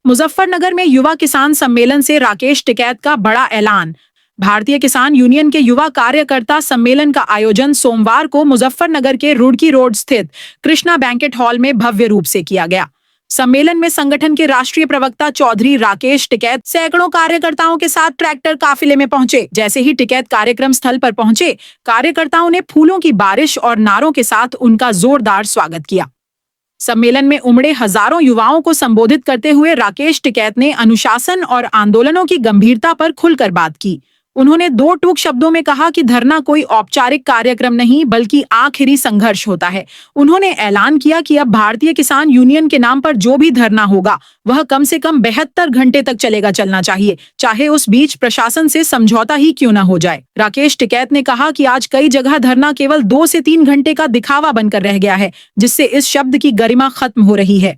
मुजफ्फरनगर में युवा किसान सम्मेलन से राकेश टिकैत का बड़ा ऐलान। भारतीय किसान यूनियन के युवा कार्यकर्ता सम्मेलन का आयोजन सोमवार को मुजफ्फरनगर के रुड़की रोड स्थित कृष्णा बैंकेट हॉल में भव्य रूप से किया गया। सम्मेलन में संगठन के राष्ट्रीय प्रवक्ता चौधरी राकेश टिकैत सैकड़ों कार्यकर्ताओं के साथ ट्रैक्टर काफिले में पहुंचे। जैसे ही टिकैत कार्यक्रम स्थल पर पहुंचे, कार्यकर्ताओं ने फूलों की बारिश और नारों के साथ उनका जोरदार स्वागत किया। सम्मेलन में उमड़े हजारों युवाओं को संबोधित करते हुए राकेश टिकैत ने अनुशासन और आंदोलनों की गंभीरता पर खुलकर बात की। उन्होंने दो टूक शब्दों में कहा कि धरना कोई औपचारिक कार्यक्रम नहीं बल्कि आखिरी संघर्ष होता है। उन्होंने ऐलान किया कि अब भारतीय किसान यूनियन के नाम पर जो भी धरना होगा वह कम से कम 72 घंटे तक चलना चाहिए, चाहे उस बीच प्रशासन से समझौता ही क्यों न हो जाए। राकेश टिकैत ने कहा कि आज कई जगह धरना केवल 2 से 3 घंटे का दिखावा बनकर रह गया है, जिससे इस शब्द की गरिमा खत्म हो रही है।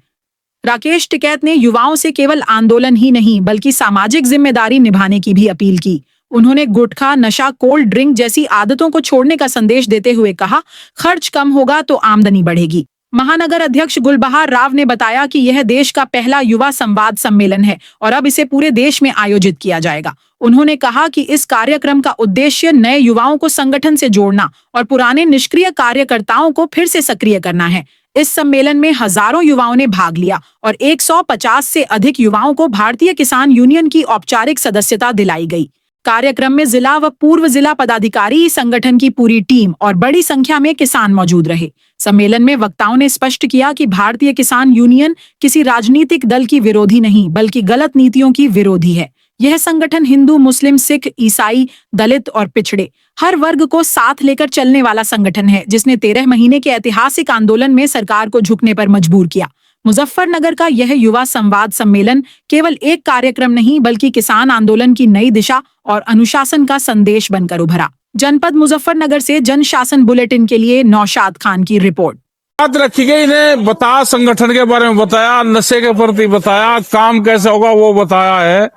राकेश टिकैत ने युवाओं से केवल आंदोलन ही नहीं बल्कि सामाजिक जिम्मेदारी निभाने की भी अपील की। उन्होंने गुटखा, नशा, कोल्ड ड्रिंक जैसी आदतों को छोड़ने का संदेश देते हुए कहा, खर्च कम होगा तो आमदनी बढ़ेगी। महानगर अध्यक्ष गुलबहार राव ने बताया कि यह देश का पहला युवा संवाद सम्मेलन है और अब इसे पूरे देश में आयोजित किया जाएगा। उन्होंने कहा कि इस कार्यक्रम का उद्देश्य नए युवाओं को संगठन से जोड़ना और पुराने निष्क्रिय कार्यकर्ताओं को फिर से सक्रिय करना है। इस सम्मेलन में हजारों युवाओं ने भाग लिया और 150 से अधिक युवाओं को भारतीय किसान यूनियन की औपचारिक सदस्यता दिलाई गई। कार्यक्रम में जिला व पूर्व जिला पदाधिकारी, संगठन की पूरी टीम और बड़ी संख्या में किसान मौजूद रहे। सम्मेलन में वक्ताओं ने स्पष्ट किया कि भारतीय किसान यूनियन किसी राजनीतिक दल की विरोधी नहीं बल्कि गलत नीतियों की विरोधी है। यह संगठन हिंदू, मुस्लिम, सिख, ईसाई, दलित और पिछड़े हर वर्ग को साथ लेकर चलने वाला संगठन है, जिसने 13 महीने के ऐतिहासिक आंदोलन में सरकार को झुकने पर मजबूर किया। मुजफ्फरनगर का यह युवा संवाद सम्मेलन केवल एक कार्यक्रम नहीं बल्कि किसान आंदोलन की नई दिशा और अनुशासन का संदेश बनकर उभरा। जनपद मुजफ्फरनगर से जन शासन बुलेटिन के लिए नौशाद खान की रिपोर्ट। बात रखी गई ने बताया, संगठन के बारे में बताया, नशे के प्रति बताया, काम कैसे होगा वो बताया है,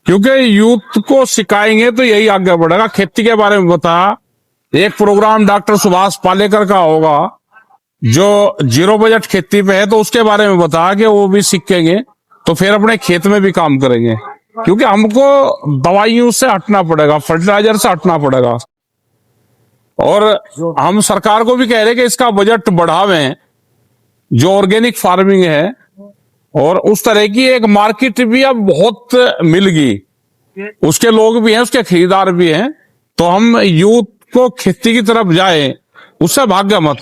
क्योंकि यूथ को सिखाएंगे तो यही आगे बढ़ेगा। खेती के बारे में बताया, एक प्रोग्राम डॉक्टर सुभाष पालेकर का होगा जो 0 बजट खेती पे है, तो उसके बारे में बताया कि वो भी सीखेंगे तो फिर अपने खेत में भी काम करेंगे, क्योंकि हमको दवाइयों से हटना पड़ेगा, फर्टिलाइजर से हटना पड़ेगा। और हम सरकार को भी कह रहे कि इसका बजट बढ़ावें, जो ऑर्गेनिक फार्मिंग है, और उस तरह की एक मार्केट भी अब बहुत मिल गई, उसके लोग भी हैं, उसके खरीदार भी हैं। तो हम यूथ को खेती की तरफ जाए, उससे भाग्य मत,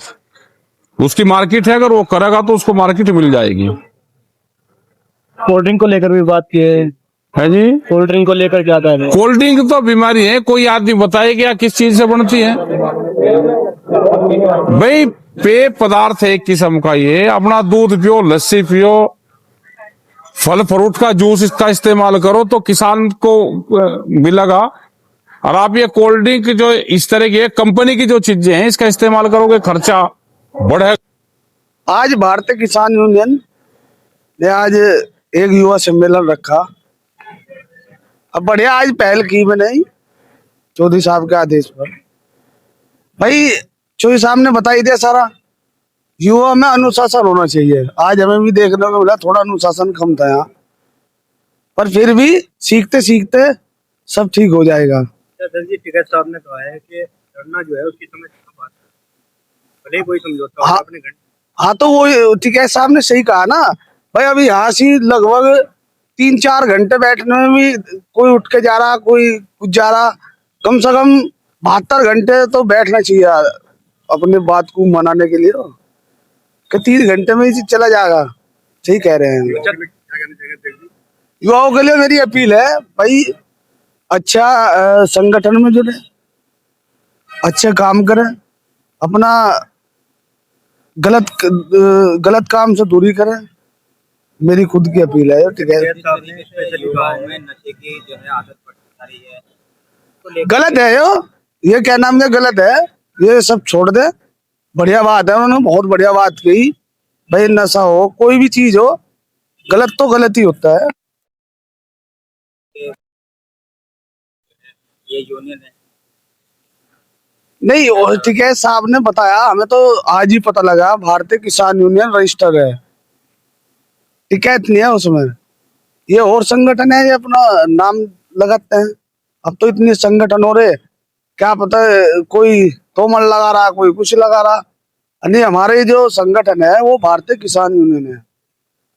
उसकी मार्केट है, अगर वो करेगा तो उसको मार्केट मिल जाएगी। कोल्ड ड्रिंक को लेकर भी बात की है जी। कोल्ड ड्रिंक को लेकर क्या कह रहे हैं? कोल्ड ड्रिंक तो बीमारी है, कोई आदमी बताए क्या किस चीज से बनती है? भाई पेय पदार्थ है एक किस्म का, ये अपना दूध पियो, लस्सी पियो, फल फ्रूट का जूस इसका इस्तेमाल करो तो किसान को मिलेगा। और आप ये कोल्ड ड्रिंक जो इस तरह की कंपनी की जो चीजें हैं इसका इस्तेमाल करोगे, खर्चा बढ़े। आज भारतीय किसान यूनियन ने आज एक युवा सम्मेलन रखा। अब बढ़िया आज पहल की मैंने चौधरी साहब के आदेश पर। भाई चौधरी साहब ने बताई दिया सारा, युवा में अनुशासन होना चाहिए। आज हमें भी देखने को मिला थोड़ा अनुशासन कम था यहाँ, पर फिर भी सीखते सीखते सब ठीक हो जाएगा। टिकैत साहब ने कहा है कि धरना जो है उसकी समझ बात भले कोई समझौता हो अपने घंटे। हाँ तो वो टिकैत साहब ने सही कहा ना भाई, अभी यहाँ से लगभग 3-4 घंटे बैठने में भी कोई उठ के जा रहा, कोई कुछ जा रहा, कम से कम 72 घंटे तो बैठना चाहिए अपने बात को मनाने के लिए। कि 3 घंटे में ही चला जाएगा, सही कह रहे हैं। युवाओं के लिए मेरी अपील है भाई, अच्छा संगठन में जुड़े, अच्छे काम करें, अपना गलत काम से दूरी करें, मेरी खुद की अपील है। ठीक है, गलत है ये क्या नाम है, गलत है, ये सब छोड़ दे। बढ़िया बात है, उन्होंने बहुत बढ़िया बात कही भाई, नशा हो कोई भी चीज हो, गलत तो गलत ही होता है। ये यूनियन है नहीं, ठीक है, साहब ने बताया, हमें तो आज ही पता लगा भारतीय किसान यूनियन रजिस्टर है, टिकैत नहीं है उसमें। ये और संगठन है, ये अपना नाम लगाते हैं। अब तो इतने संगठन हो रहे, क्या पता है, कोई तोमर लगा रहा, कोई कुछ लगा रहा। नहीं, हमारे जो संगठन है वो भारतीय किसान यूनियन है।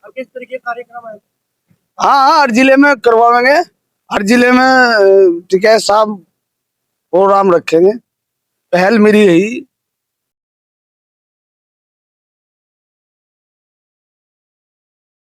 अब किस तरीके का कार्यक्रम है? हाँ हाँ, हर जिले में करवाएंगे, हर जिले में टिकैत साहब प्रोग्राम रखेंगे। पहल मेरी यही